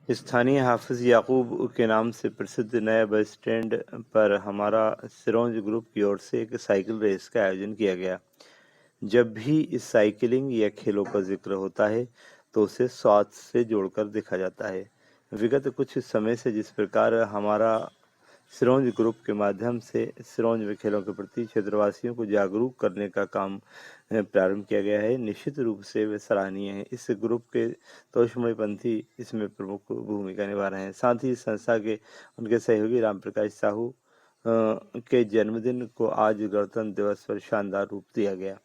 स्थानीय हाफिज याकूब के नाम से प्रसिद्ध नए बस स्टैंड पर हमारा सिरोंज ग्रुप की ओर से एक साइकिल रेस का आयोजन किया गया। जब भी इस साइकिलिंग या खेलों का जिक्र होता है तो उसे स्वास्थ्य से जोड़कर देखा जाता है। विगत कुछ समय से जिस प्रकार हमारा सिरोंज ग्रुप के माध्यम से सिरोंज में खेलों के प्रति क्षेत्रवासियों को जागरूक करने का काम प्रारंभ किया गया है, निश्चित रूप से वे सराहनीय है। इस ग्रुप के तोषमणिपंथी इसमें प्रमुख भूमिका निभा रहे हैं। साथ ही संस्था के उनके सहयोगी राम प्रकाश साहू के जन्मदिन को आज गणतंत्र दिवस पर शानदार रूप दिया गया।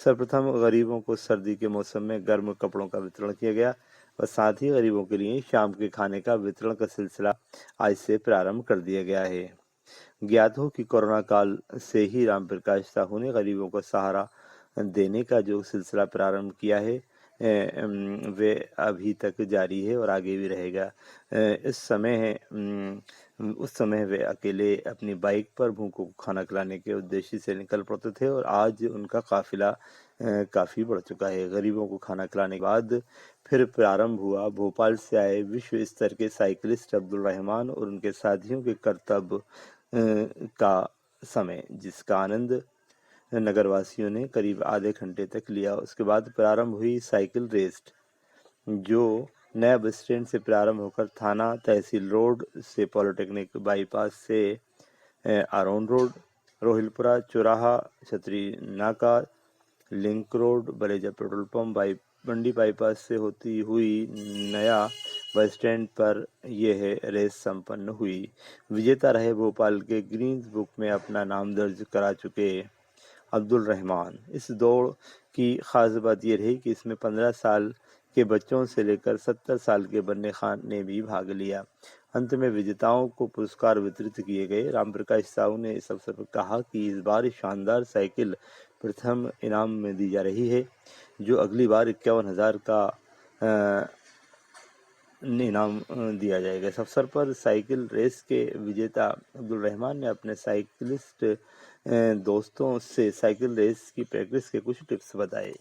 सर्वप्रथम गरीबों को सर्दी के मौसम में गर्म कपड़ों का वितरण किया गया और साथ ही गरीबों के लिए शाम के खाने का वितरण का सिलसिला आज से प्रारंभ कर दिया गया है। ज्ञात हो कि कोरोना काल से ही राम प्रकाश साहू ने गरीबों को सहारा देने का जो सिलसिला प्रारंभ किया है वे अभी तक जारी है और आगे भी रहेगा। उस समय वे अकेले अपनी बाइक पर भूखों को खाना खिलाने के उद्देश्य से निकल पड़ते थे और आज उनका काफिला काफी बढ़ चुका है। गरीबों को खाना खिलाने के बाद फिर प्रारंभ हुआ भोपाल से आए विश्व स्तर के साइकिलिस्ट अब्दुल रहमान और उनके साथियों के करतब का समय, जिसका आनंद नगरवासियों ने करीब आधे घंटे तक लिया। उसके बाद प्रारंभ हुई साइकिल रेस, जो नया बस स्टैंड से प्रारंभ होकर थाना तहसील रोड से पॉलिटेक्निक बाईपास से आरोन रोड, रोहिलपुरा चौराहा, छतरी नाका, लिंक रोड, बलेजा पेट्रोल पंप, मंडी बाईपास से होती हुई नया बस स्टैंड पर यह रेस संपन्न हुई। विजेता रहे भोपाल के ग्रीन्स बुक में अपना नाम दर्ज करा चुके अब्दुल रहमान। इस दौड़ की खास बात यह रही कि इसमें 15 साल के बच्चों से लेकर 70 साल के बन्ने खान ने भी भाग लिया। अंत में विजेताओं को पुरस्कार वितरित किए गए। राम प्रकाश साहू ने इस अवसर पर कहा कि इस बार शानदार साइकिल प्रथम इनाम में दी जा रही है, जो अगली बार 51,000 का इनाम दिया जाएगा। इस अवसर पर साइकिल रेस के विजेता अब्दुल रहमान ने अपने साइकिलिस्ट दोस्तों से साइकिल रेस की प्रैक्टिस के कुछ टिप्स बताए।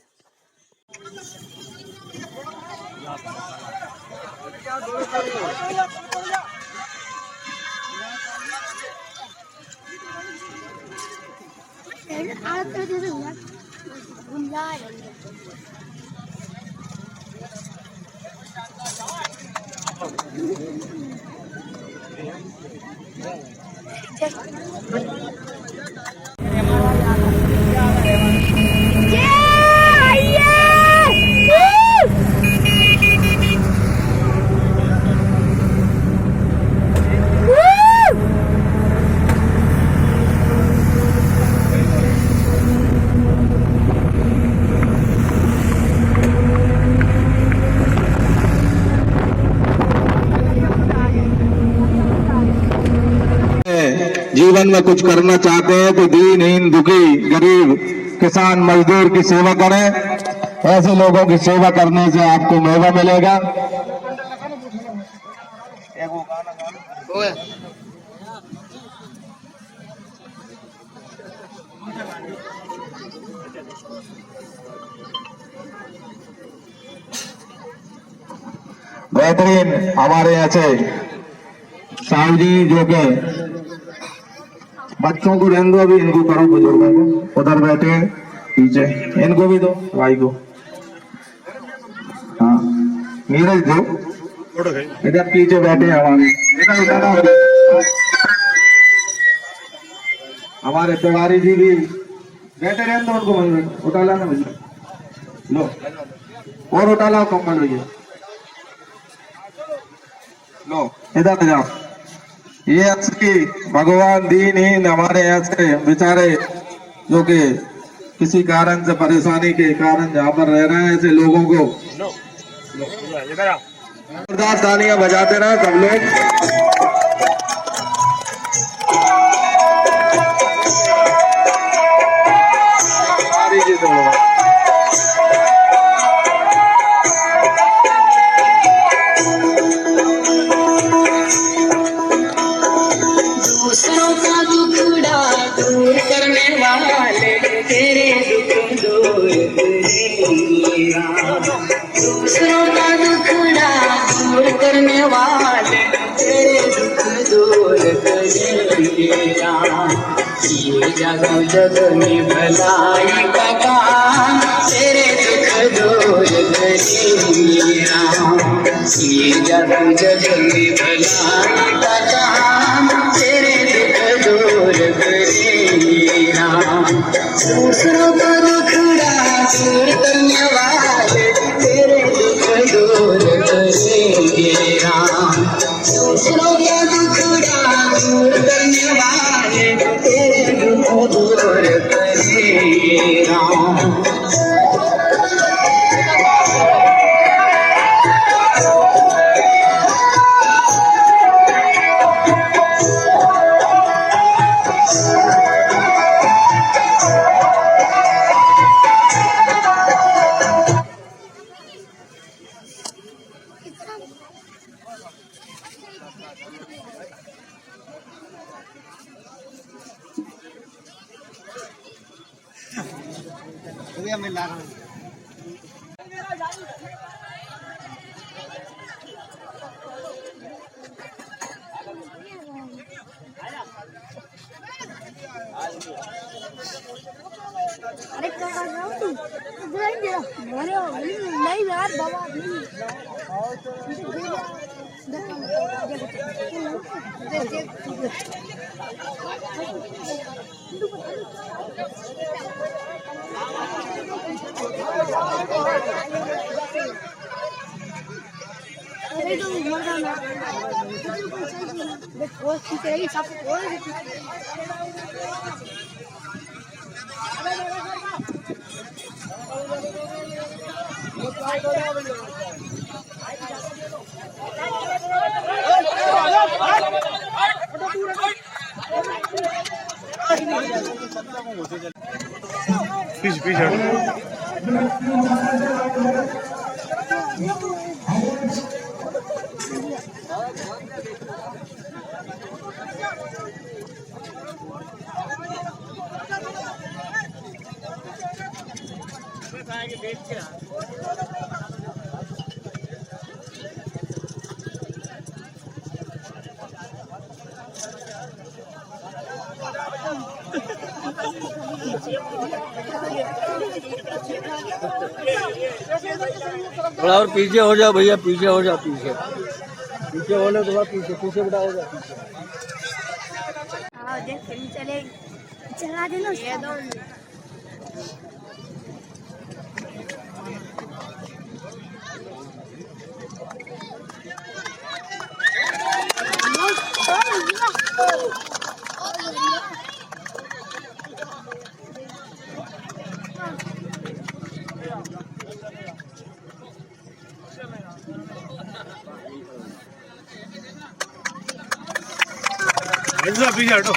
जीवन में कुछ करना चाहते हैं तो दीनहीन, दुखी, गरीब, किसान, मजदूर की सेवा करें। ऐसे लोगों की सेवा करने से आपको मेवा मिलेगा। बेहतरीन हमारे यहाँ से साहू जी जो के बच्चों को रहने दो, अभी इनको करो, बुजुर्गों को उधर बैठे हैं पीछे, इनको भी दो, भाई को। हाँ नीरज दो, इधर पीछे बैठे हैं हमारे तिवारी जी भी बैठे रहने दो, उनको वहीं उठा लाना भैया, लो और उठा लाओ कम्बल भैया, लो इधर जाओ। ये असली भगवान दीनहीन हमारे यहाँ से बेचारे जो कि किसी कारण से परेशानी के कारण जहाँ पर रह रहे हैं, ऐसे लोगों को जोरदार तालियां बजाते रहे सब लोग। दूसरों का दुखड़ा दूर करने वाले तेरे दुख दूर करेंगे। दूसरों का दुखड़ा दूर करने वाले ये जग जग में भलाई का काम तेरे दुख दूर करे राम। ये जग जग में भलाई का काम तेरे दुख दूर करे राम। दूसरों का दुखड़ा दूर करने वाले तेरे दुख दूर करेंगे राम। दूसरों का दुखड़ा दूर करने वाले तेरे दुख दूर करेंगे राम। अरे क्या कर रहा हूँ तू? इधर ही नहीं यार बाबा अरे तो मर जाना देखो ठीक सब थोड़ा और पीछे हो जाओ भैया, पीछे हो जाओ, पीछे पीछे हो लो, थोड़ा पीछे पीछे बेटा हो जाओ पीछे। हाँ देख फिल्म चले चला देना ये दो पीछे हटो।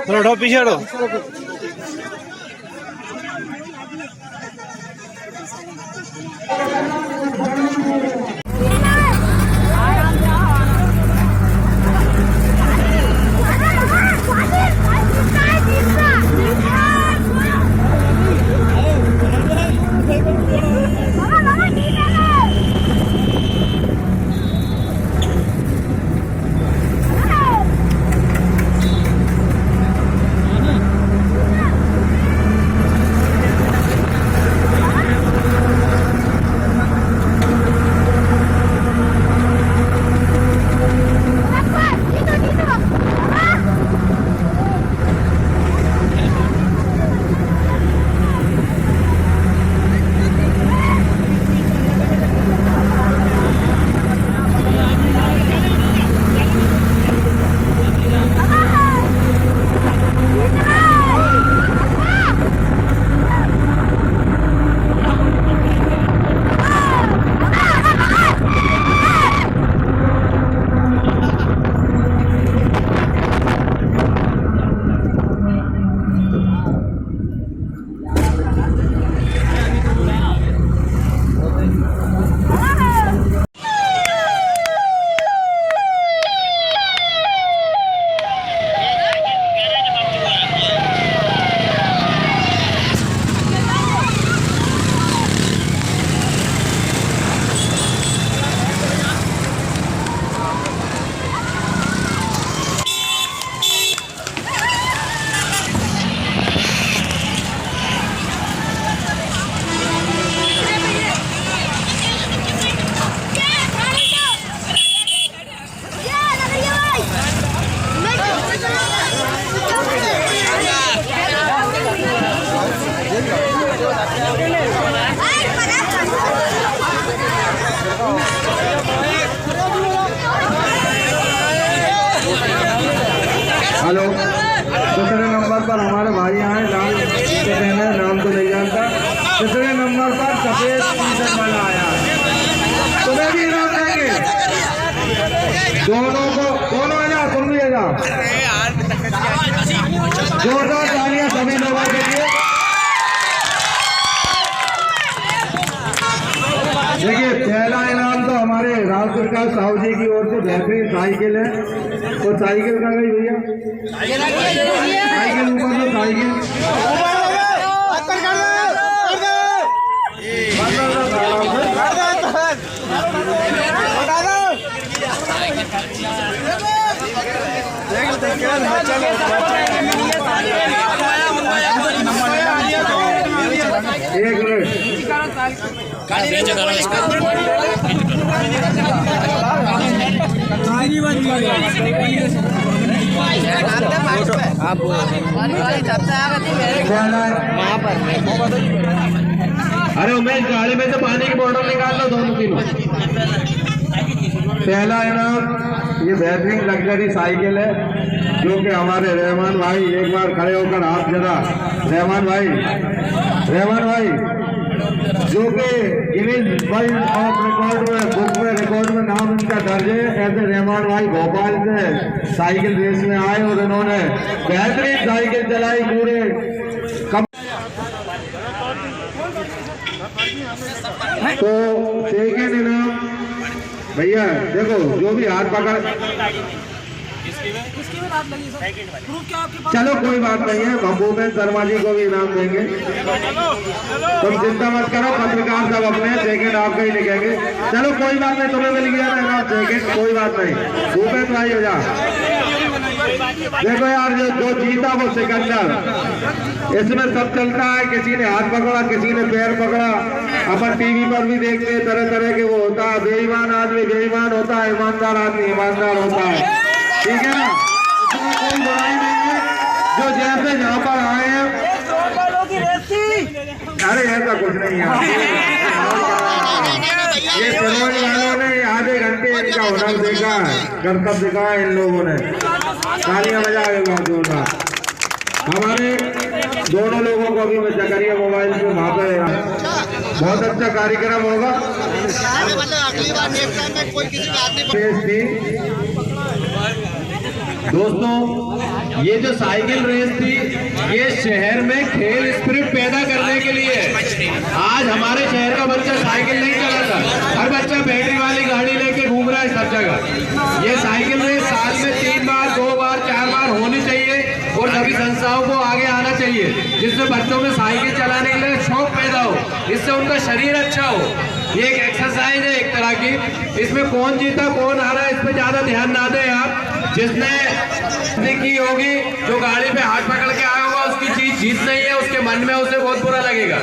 थोड़ा हटो, पीछे हटो। है, लाल तो पहना है, नाम तो नहीं जानता। तीसरे नंबर पर सफेद टी-शर्ट वाला आया है, तुम्हें भी इनाम देंगे। दोनों को, दोनों है ना, तुम भी है ना। जोरदार तालियां सभी लोगों के लिए। देखिए पहला इनाम तो हमारे राजपुर का साहू जी की ओर से बेहतरीन साइकिल है। तो साइकिल का गई भैया, साइकिल ऊपर तो साइकिल एक अरे उमेश गाड़ी में से पानी की बोतल निकाल लो, दोनों तीनों। पहला इनाम ये बेहतरीन लग्जरी साइकिल है जो कि हमारे रहमान भाई, एक बार खड़े होकर आप जरा, रहमान भाई जो कि गिनीज वर्ल्ड ऑफ रिकॉर्ड में, बुक में, रिकॉर्ड में नाम इनका दर्ज है। ऐसे रहमान भाई भोपाल से साइकिल रेस में आए और इन्होंने बेहतरीन साइकिल चलाई पूरे तो सेकेंड इनाम भैया देखो, जो भी हाथ पकड़, चलो कोई बात नहीं है, भूपेंद्र शर्मा जी को भी इनाम देंगे। तुम चिंता मत करो, पत्रकार सब अपने, सेकेंड आपका ही लिखेंगे। चलो कोई बात नहीं, तुम्हें मिल गया ना इनाम सेकेंड, कोई बात नहीं। भूपेंद्र भाई हो जा। देखो यार, जो जीता वो सिकंदर, इसमें सब चलता है। किसी ने हाथ पकड़ा, किसी ने पैर पकड़ा। अपन टीवी पर भी देखते हैं, तरह तरह के वो होता है। बेईमान आदमी बेईमान होता है, ईमानदार आदमी ईमानदार होता है, ठीक है ना। इसमें कोई बुराई नहीं है। जो जैसे यहाँ पर आए हैं, अरे ऐसा कुछ नहीं है। ये सिरोंज वालों ने आधे घंटे इनका हुनर देखा है, कर्तव्य दिखाया इन लोगों ने। तालियां बजा के बहुत जोरदार। हमारे दोनों लोगों को अभी मैं जकरिया मोबाइल पे वहाँ पे बहुत अच्छा कार्यक्रम होगा। दोस्तों ये जो साइकिल रेस थी, ये शहर में खेल स्पिरिट पैदा करने के लिए। आज हमारे शहर का बच्चा साइकिल नहीं चलाता, हर बच्चा बैटरी वाली गाड़ी लेके घूम रहा है सब जगह। ये साइकिल रेस साल में 3 बार, 2 बार, 4 बार होनी चाहिए और सभी संस्थाओं को आगे आना चाहिए, जिससे बच्चों में साइकिल चलाने के लिए शौक पैदा हो, इससे उनका शरीर अच्छा हो। ये एक एक्सरसाइज है एक तरह की। इसमें कौन जीता कौन हारा इस पे ज्यादा ध्यान ना दें आप। जिसने की होगी, जो गाड़ी पे हाथ पकड़ के आया होगा, उसकी चीज जीत नहीं है, उसके मन में उसे बहुत बुरा लगेगा।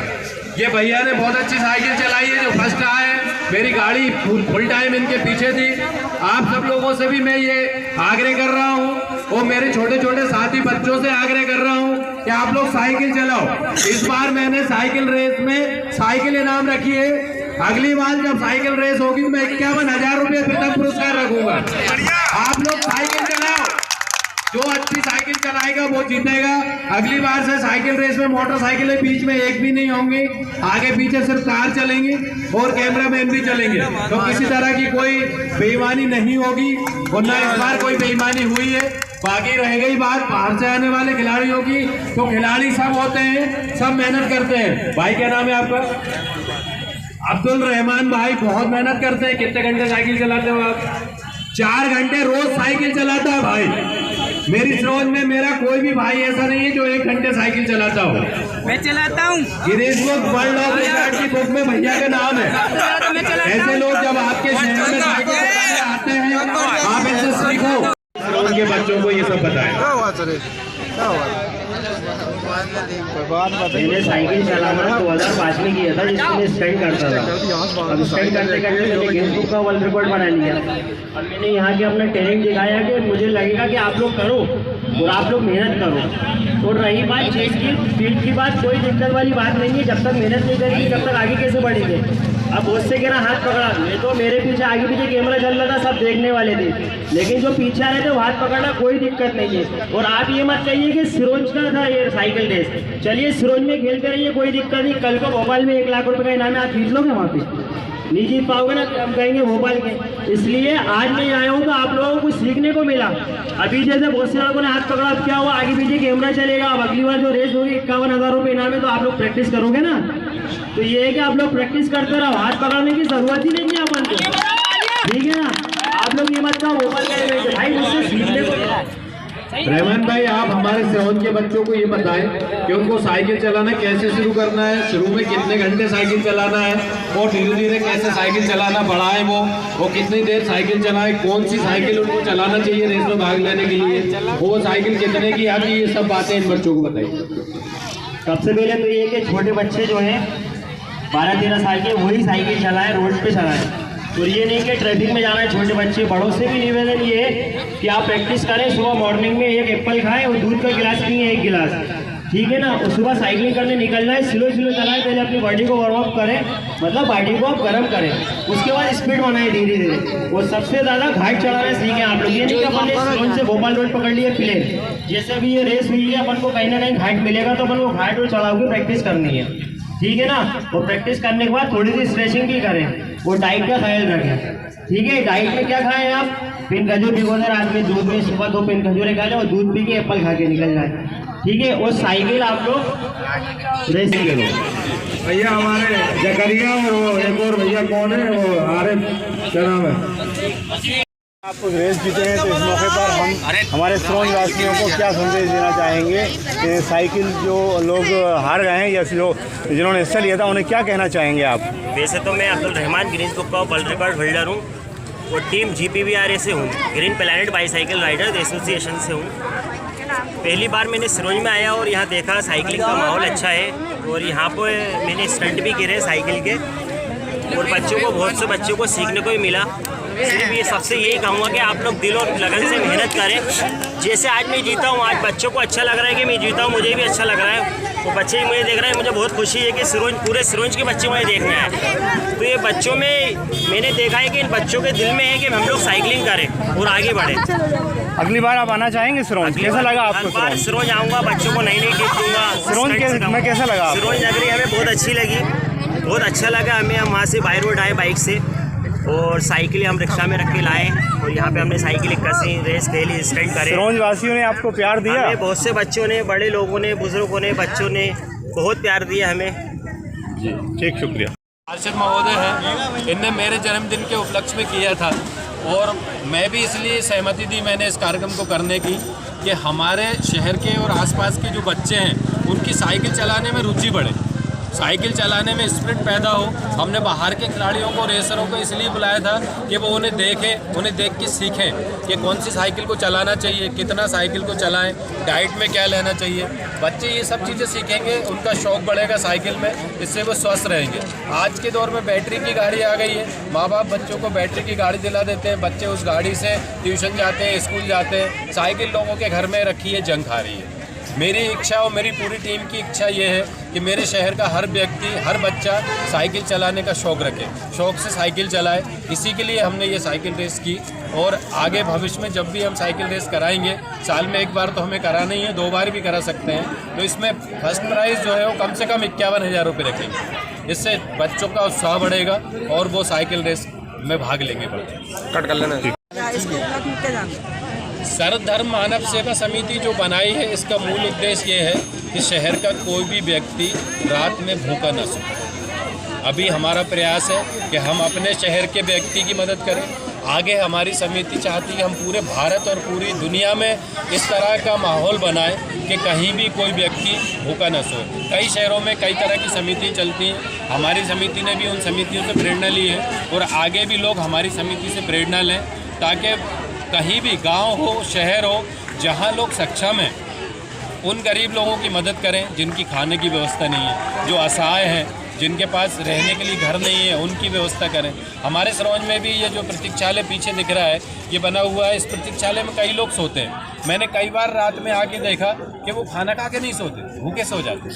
ये भैया ने बहुत अच्छी साइकिल चलाई है, जो फर्स्ट आए हैं। मेरी गाड़ी फुल टाइम इनके पीछे थी। आप सब लोगों से भी मैं ये आग्रह कर रहा हूँ और मेरे छोटे छोटे साथी बच्चों से आग्रह कर रहा हूँ कि आप लोग साइकिल चलाओ। इस बार मैंने साइकिल रेस में साइकिल इनाम रखी है। अगली बार जब साइकिल रेस होगी मैं 51,000 रुपये प्रथम पुरस्कार रखूंगा। आप लोग साइकिल चलाओ, जो अच्छी साइकिल चलाएगा वो जीतेगा। अगली बार से साइकिल रेस में मोटरसाइकिलें बीच में एक भी नहीं होंगी, आगे पीछे सिर्फ कार चलेंगी और कैमरामैन भी चलेंगे। तो किसी तरह की कोई बेईमानी नहीं होगी और न इस बार कोई बेईमानी हुई है। बाकी रह गई बात बाहर से आने वाले खिलाड़ियों की, तो खिलाड़ी सब होते हैं, सब मेहनत करते हैं। भाई क्या नाम है आपका? अब्दुल रहमान भाई बहुत मेहनत करते हैं। कितने घंटे साइकिल चलाते हो आप? 4 घंटे रोज साइकिल चलाता है भाई। मेरी सोच में मेरा कोई भी भाई ऐसा नहीं है जो 1 घंटे साइकिल चलाता हो। मैं चलाता हूँ। Guinness book world of record की बुक में भैया का नाम है। ऐसे लोग जब आपके शहर में साइकिल चलाने आते हैं, आप इनसे सीखो। उनके बच्चों को ये सब बताएं। मैंने साइकिल चलाना 2005 में किया था, जिसमें स्टंट करता था। अब स्टंट करते करते मैंने गिनीज बुक का वर्ल्ड रिकॉर्ड बना लिया। अब मैंने यहाँ के अपना टैलेंट दिखाया कि मुझे लगेगा कि आप लोग करो और आप लोग मेहनत करो। और रही बात फील्ड की बात, कोई दिक्कत वाली बात नहीं है। जब तक मेहनत नहीं करेंगे तब तक आगे कैसे बढ़ेंगे। अब मुझसे गिरा, हाथ पकड़ा, मैं तो मेरे पीछे आगे पीछे कैमरा चल रहा था, सब देखने वाले थे, लेकिन जो पीछे आ रहे थे वो हाथ पकड़ना, कोई दिक्कत नहीं है। और आप ये मत कहिए कि सिरोंज का था ये साइकिल रेस, चलिए सिरोंज में खेलते रहिए, कोई दिक्कत नहीं। कल को भोपाल में 1 लाख रुपए का इनाम है, आप जीत लोगे वहाँ पे? नहीं जीत पाओगे ना, हम कहेंगे भोपाल के। इसलिए आज मैं आया हूँ तो आप लोगों को सीखने को मिला। अभी जैसे बहुत से लोगों ने हाथ पकड़ा, अब क्या हुआ, आगे पीछे कैमरा चलेगा, अब अगली बार जो रेस होगी 51,000 रुपये इनाम है, तो आप लोग प्रैक्टिस करोगे ना। तो ये है कि आप लोग प्रैक्टिस करते रहो, हाथ पकड़ने की जरूरत ही नहीं है अपन को, ठीक है ना। आप लोग ये मत कहो भोपाल का भाई, मुझसे सीखने को मिला। रहमान भाई, आप हमारे सिरोंज के बच्चों को ये बताएं कि उनको साइकिल चलाना कैसे शुरू करना है, शुरू में कितने घंटे साइकिल चलाना है और धीरे धीरे कैसे साइकिल चलाना बढ़ाएं, वो कितनी देर साइकिल चलाएं, कौन सी साइकिल उनको चलाना चाहिए रेस में भाग लेने के लिए, वो साइकिल कितने की आती है, ये सब बातें इन बच्चों को बताइए। सबसे पहले तो ये कि छोटे बच्चे जो हैं 12-13 साल के, वही साइकिल चलाएं, रोड पे चलाएं। और ये नहीं कि ट्रैफिक में जाना है छोटे बच्चे। बड़ों से भी निवेदन ये है कि आप प्रैक्टिस करें, सुबह मॉर्निंग में 1 एप्पल खाएं और दूध का गिलास पिए 1 गिलास, ठीक है ना। और सुबह साइकिलिंग करने निकल जाए, स्लो चलाएं, पहले अपनी बॉडी को वार्म अप करें, मतलब बॉडी को आप गर्म करें, उसके बाद स्पीड बनाएं धीरे धीरे। और सबसे ज़्यादा घाट चलाना सीखें आप लोग। ये नहीं कि अपन ने सिरोंज से भोपाल रोड पकड़ लिए प्लेन, जैसे भी ये रेस हुई है अपन को कहीं ना कहीं घाट मिलेगा, तो अपन को घाट और चढ़ाव की प्रैक्टिस करनी है, ठीक है ना। और प्रैक्टिस करने के बाद थोड़ी सी स्ट्रेचिंग भी करें और डाइट का ख्याल रखें, ठीक है। डाइट में क्या खाएं आप, पिन खजूर भिगो दें रात में दूध में, सुबह 2 पिन खजूरें खा लें और दूध पी के एप्पल खा के निकल जाए, ठीक है। और साइकिल आप लोग रेसिंग करो। भैया हमारे जकरिया और वो एक और भैया कौन है, वो आरिफ, क्या नाम है? आप रेस जीते हैं तो इस मौके पर हम हमारे सिरोंज वासियों को क्या संदेश देना चाहेंगे कि साइकिल जो लोग हार गए हैं या जिन्होंने हिस्सा लिया था उन्हें क्या कहना चाहेंगे आप? वैसे तो मैं अब्दुल रहमान गिनीज बुक का वर्ल्ड रिकॉर्ड होल्डर हूँ और टीम GPBRA से हूँ, green planet bicycle Riders association से हूँ। पहली बार मैंने सिरोंज में आया और यहाँ देखा साइकिलिंग का माहौल अच्छा है और यहाँ पर मैंने स्टंट भी गिरे साइकिल के और बच्चों को, बहुत से बच्चों को सीखने को भी मिला। सिर्फ ये सबसे यही कहूँगा कि आप लोग दिल और लगन से मेहनत करें। जैसे आज मैं जीता हूँ, आज बच्चों को अच्छा लग रहा है कि मैं जीता हूँ, मुझे भी अच्छा लग रहा है, वो बच्चे भी मुझे देख रहे हैं, मुझे बहुत खुशी है कि सिरोंज, पूरे सिरोंज के बच्चे मुझे देखने आए। तो ये बच्चों में मैंने देखा है कि इन बच्चों के दिल में है कि हम लोग साइकिलिंग करें और आगे बढ़ें। अगली बार आप आना चाहेंगे सिरोंज? कैसा लगा आपको? हर बार सिरोंज आऊँगा, बच्चों को नई नई टिप दूँगा। सिरोंज में कैसा लगा? सिरोंज नगरी हमें बहुत अच्छी लगी, बहुत अच्छा लगा हमें। हम वहाँ से बाई रोड आए बाइक से और साइकिल हम रिक्शा में रख के लाए और यहाँ पे हमने साइकिल कसी, रेस खेली, स्टंट करे। सिरोंज वासियों ने आपको प्यार दिया? हमें बहुत से बच्चों ने, बड़े लोगों ने, बुजुर्गों ने, बच्चों ने बहुत प्यार दिया हमें जी। ठीक, शुक्रिया। आर्षद महोदय हैं, इनने मेरे जन्मदिन के उपलक्ष्य में किया था और मैं भी इसलिए सहमति दी मैंने इस कार्यक्रम को करने की कि हमारे शहर के और आसपास के जो बच्चे हैं उनकी साइकिल चलाने में रुचि बढ़े, साइकिल चलाने में स्पिरिट पैदा हो। हमने बाहर के खिलाड़ियों को, रेसरों को इसलिए बुलाया था कि वो उन्हें देखें, उन्हें देख के सीखें कि कौन सी साइकिल को चलाना चाहिए, कितना साइकिल को चलाएं, डाइट में क्या लेना चाहिए। बच्चे ये सब चीज़ें सीखेंगे, उनका शौक़ बढ़ेगा साइकिल में, इससे वो स्वस्थ रहेंगे। आज के दौर में बैटरी की गाड़ी आ गई है, माँ बाप बच्चों को बैटरी की गाड़ी दिला देते हैं, बच्चे उस गाड़ी से ट्यूशन जाते हैं, स्कूल जाते हैं। साइकिल लोगों के घर में रखी है, जंग खा रही है। मेरी इच्छा और मेरी पूरी टीम की इच्छा ये है कि मेरे शहर का हर व्यक्ति, हर बच्चा साइकिल चलाने का शौक़ रखे, शौक़ से साइकिल चलाए। इसी के लिए हमने ये साइकिल रेस की और आगे भविष्य में जब भी हम साइकिल रेस कराएंगे, साल में 1 बार तो हमें कराना ही है, 2 बार भी करा सकते हैं, तो इसमें फर्स्ट प्राइज़ जो है वो कम से कम 51,000 रुपये रखेंगे। इससे बच्चों का उत्साह बढ़ेगा और वो साइकिल रेस में भाग लेंगे। कट कर लेना। सर्वधर्म मानव सेवा समिति जो बनाई है, इसका मूल उद्देश्य ये है कि शहर का कोई भी व्यक्ति रात में भूखा न सोए। अभी हमारा प्रयास है कि हम अपने शहर के व्यक्ति की मदद करें। आगे हमारी समिति चाहती है हम पूरे भारत और पूरी दुनिया में इस तरह का माहौल बनाएं कि कहीं भी कोई व्यक्ति भूखा न सोए। कई शहरों में कई तरह की समिति चलती हैं, हमारी समिति ने भी उन समितियों से प्रेरणा ली है और आगे भी लोग हमारी समिति से प्रेरणा लें, ताकि कहीं भी गांव हो, शहर हो, जहां लोग सक्षम हैं, उन गरीब लोगों की मदद करें जिनकी खाने की व्यवस्था नहीं है, जो असहाय हैं, जिनके पास रहने के लिए घर नहीं है, उनकी व्यवस्था करें। हमारे सिरोंज में भी ये जो प्रतीक्षालय पीछे दिख रहा है, ये बना हुआ है, इस प्रतीक्षालय में कई लोग सोते हैं। मैंने कई बार रात में आके देखा कि वो खाना खा के नहीं सोते, भूखे सो जाते।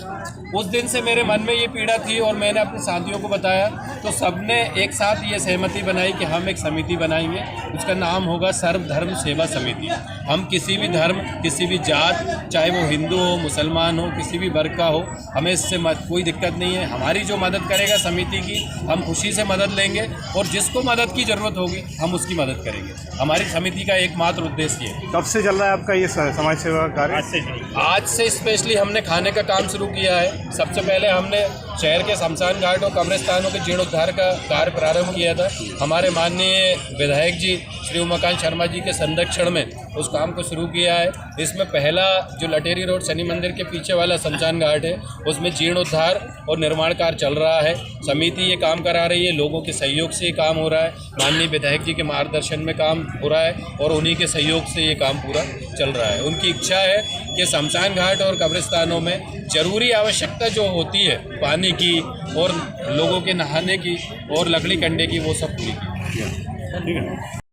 उस दिन से मेरे मन में ये पीड़ा थी और मैंने अपने साथियों को बताया, तो सबने एक साथ ये सहमति बनाई कि हम एक समिति बनाएंगे, उसका नाम होगा सर्वधर्म सेवा समिति। हम किसी भी धर्म, किसी भी जात, चाहे वो हिंदू हो, मुसलमान हो, किसी भी वर्ग का हो, हमें इससे कोई दिक्कत नहीं है। हमारी जो मदद करेगा समिति की, हम खुशी से मदद लेंगे और जिसको मदद की ज़रूरत होगी हम उसकी मदद करेंगे। हमारी समिति का एकमात्र उद्देश्य है। कब से चल रहा है आपका ये समाज सेवा कार्य? आज से स्पेशली हमने खाने का काम शुरू किया है। सबसे पहले हमने शहर के शमशान घाट और कब्रिस्तानों के जीर्णोद्धार का कार्य प्रारंभ किया था। हमारे माननीय विधायक जी श्री उमाकांत शर्मा जी के संरक्षण में उस काम को शुरू किया है। इसमें पहला जो लटेरी रोड शनि मंदिर के पीछे वाला शमशान घाट है, उसमें जीर्णोद्धार और निर्माण कार्य चल रहा है। समिति ये काम करा रही है, लोगों के सहयोग से ये काम हो रहा है, माननीय विधायक जी के मार्गदर्शन में काम हो रहा है और उन्हीं के सहयोग से ये काम पूरा चल रहा है। उनकी इच्छा है कि शमशान घाट और कब्रिस्तानों में जरूरी आवश्यकता जो होती है पानी की और लोगों के नहाने की और लकड़ी कंडे की, वो सब पूरी की।